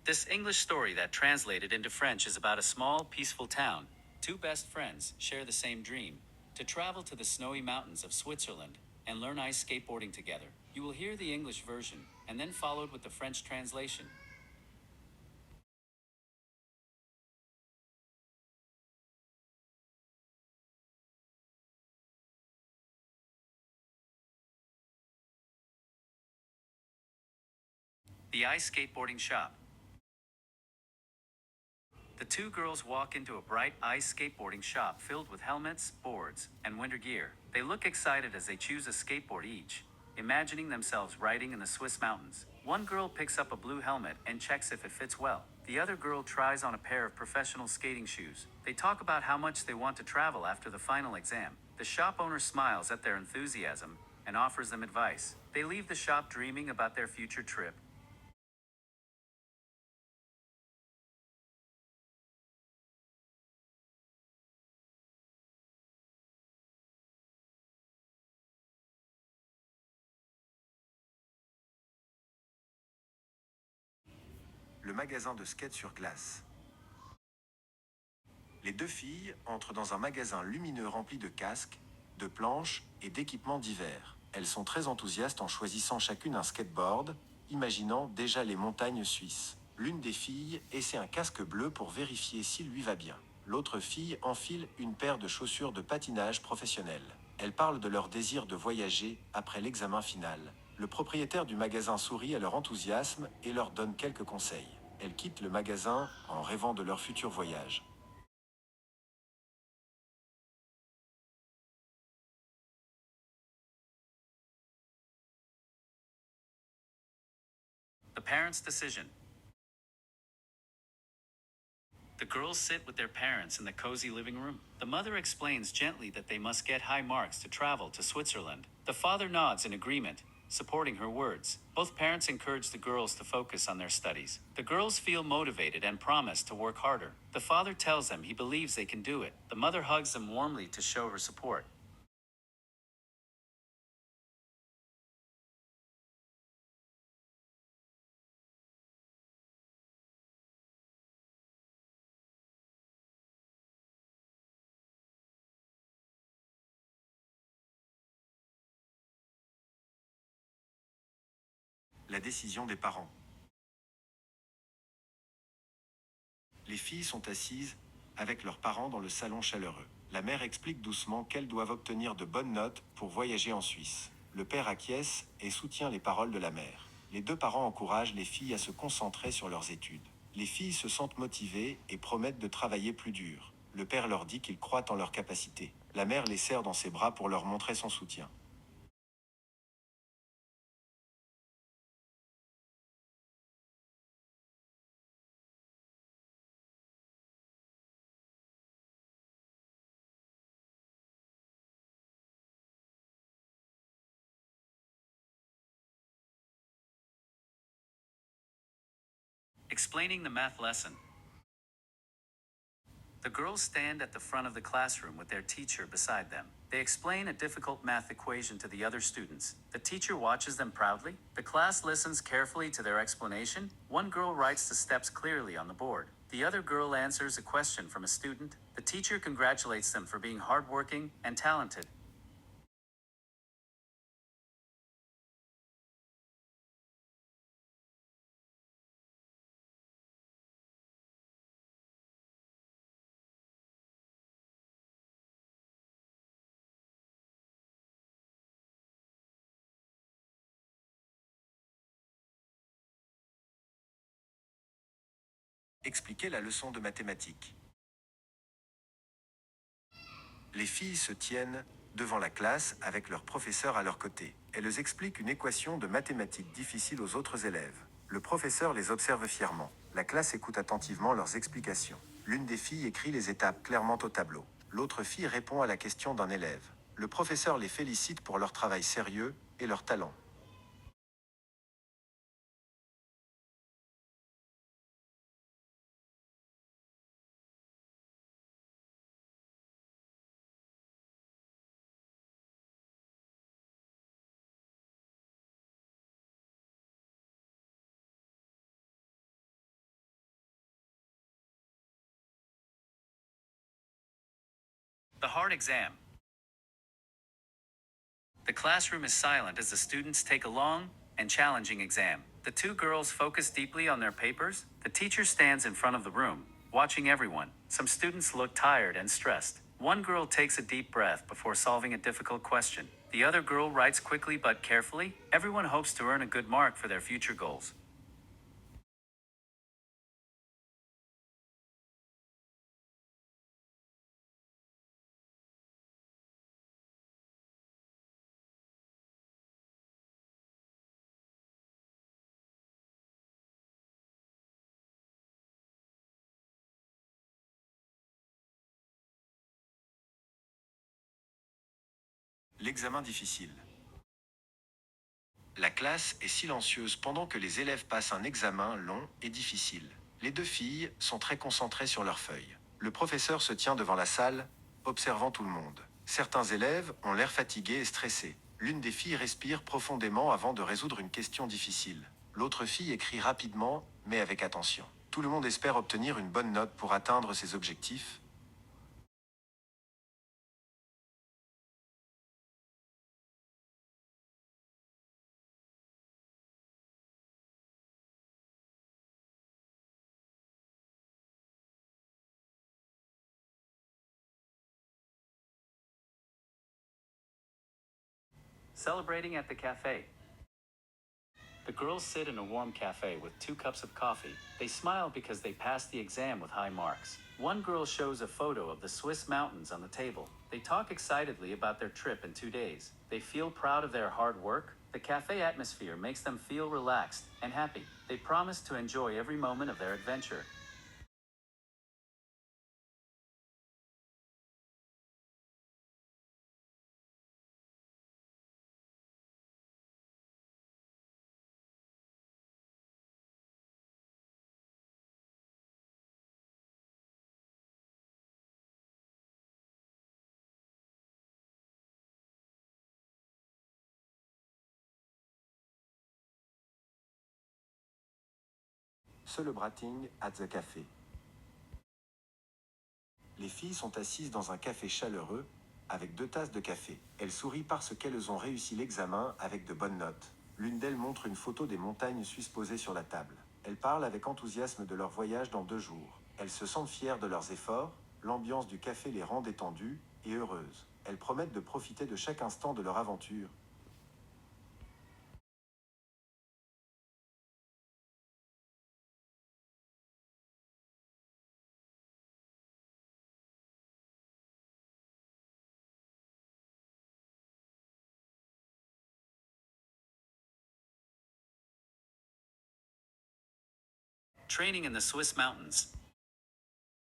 This English story that translated into French is about a small, peaceful town. Two best friends share the same dream to travel to the snowy mountains of Switzerland and learn ice skateboarding together. You will hear the English version and then followed with the French translation. The ice skateboarding shop. The two girls walk into a bright ice skateboarding shop filled with helmets, boards, and winter gear. They look excited as they choose a skateboard each, imagining themselves riding in the Swiss mountains. One girl picks up a blue helmet and checks if it fits well. The other girl tries on a pair of professional skating shoes. They talk about how much they want to travel after the final exam. The shop owner smiles at their enthusiasm and offers them advice. They leave the shop dreaming about their future trip. Le magasin de skate sur glace. Les deux filles entrent dans un magasin lumineux rempli de casques, de planches et d'équipements divers. Elles sont très enthousiastes en choisissant chacune un skateboard, imaginant déjà les montagnes suisses. L'une des filles essaie un casque bleu pour vérifier s'il lui va bien. L'autre fille enfile une paire de chaussures de patinage professionnel. Elles parlent de leur désir de voyager après l'examen final. Le propriétaire du magasin sourit à leur enthousiasme et leur donne quelques conseils. Elles quittent le magasin en rêvant de leur futur voyage. The parents' decision. The girls sit with their parents in the cozy living room. The mother explains gently that they must get high marks to travel to Switzerland. The father nods in agreement, supporting her words. Both parents encourage the girls to focus on their studies. The girls feel motivated and promise to work harder. The father tells them he believes they can do it. The mother hugs them warmly to show her support. La décision des parents. Les filles sont assises avec leurs parents dans le salon chaleureux. La mère explique doucement qu'elles doivent obtenir de bonnes notes pour voyager en Suisse. Le père acquiesce et soutient les paroles de la mère. Les deux parents encouragent les filles à se concentrer sur leurs études. Les filles se sentent motivées et promettent de travailler plus dur. Le père leur dit qu'il croit en leurs capacités. La mère les serre dans ses bras pour leur montrer son soutien. Explaining the math lesson. The girls stand at the front of the classroom with their teacher beside them. They explain a difficult math equation to the other students. The teacher watches them proudly. The class listens carefully to their explanation. One girl writes the steps clearly on the board. The other girl answers a question from a student. The teacher congratulates them for being hardworking and talented. Expliquer la leçon de mathématiques. Les filles se tiennent devant la classe avec leur professeur à leur côté. Elles expliquent une équation de mathématiques difficile aux autres élèves. Le professeur les observe fièrement. La classe écoute attentivement leurs explications. L'une des filles écrit les étapes clairement au tableau. L'autre fille répond à la question d'un élève. Le professeur les félicite pour leur travail sérieux et leur talent. The hard exam. The classroom is silent as the students take a long and challenging exam. The two girls focus deeply on their papers. The teacher stands in front of the room, watching everyone. Some students look tired and stressed. One girl takes a deep breath before solving a difficult question. The other girl writes quickly but carefully. Everyone hopes to earn a good mark for their future goals. L'examen difficile. La classe est silencieuse pendant que les élèves passent un examen long et difficile. Les deux filles sont très concentrées sur leurs feuilles. Le professeur se tient devant la salle, observant tout le monde. Certains élèves ont l'air fatigués et stressés. L'une des filles respire profondément avant de résoudre une question difficile. L'autre fille écrit rapidement, mais avec attention. Tout le monde espère obtenir une bonne note pour atteindre ses objectifs. Celebrating at the cafe. The girls sit in a warm cafe with 2 cups of coffee. They smile because they passed the exam with high marks. One girl shows a photo of the Swiss mountains on the table. They talk excitedly about their trip in 2 days. They feel proud of their hard work. The cafe atmosphere makes them feel relaxed and happy. They promise to enjoy every moment of their adventure. Celebrating at the café. Les filles sont assises dans un café chaleureux, avec 2 tasses de café. Elles sourient parce qu'elles ont réussi l'examen avec de bonnes notes. L'une d'elles montre une photo des montagnes suisses posées sur la table. Elles parlent avec enthousiasme de leur voyage dans 2 jours. Elles se sentent fières de leurs efforts, l'ambiance du café les rend détendues et heureuses. Elles promettent de profiter de chaque instant de leur aventure. Training in the Swiss mountains.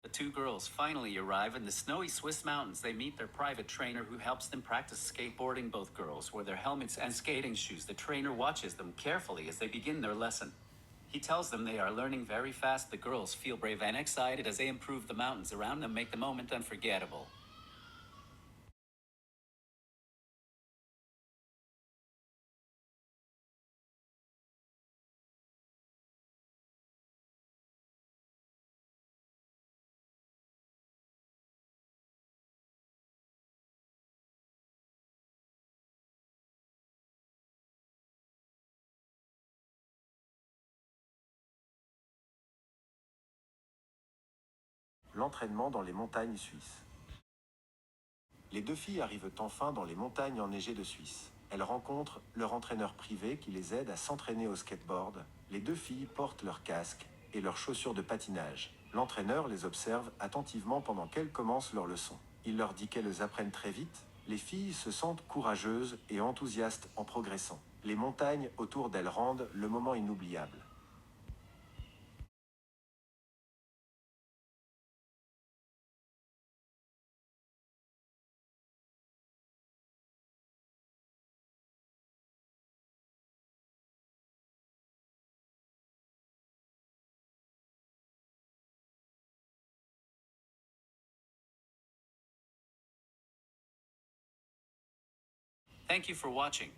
The two girls finally arrive in the snowy Swiss mountains. They meet their private trainer who helps them practice skateboarding. Both girls wear their helmets and skating shoes. The trainer watches them carefully as they begin their lesson. He tells them they are learning very fast. The girls feel brave and excited as they improve. The mountains around them make the moment unforgettable. L'entraînement dans les montagnes suisses. Les deux filles arrivent enfin dans les montagnes enneigées de Suisse. Elles rencontrent leur entraîneur privé qui les aide à s'entraîner au skateboard. Les deux filles portent leur casque et leurs chaussures de patinage. L'entraîneur les observe attentivement pendant qu'elles commencent leur leçon. Il leur dit qu'elles apprennent très vite. Les filles se sentent courageuses et enthousiastes en progressant. Les montagnes autour d'elles rendent le moment inoubliable. Thank you for watching.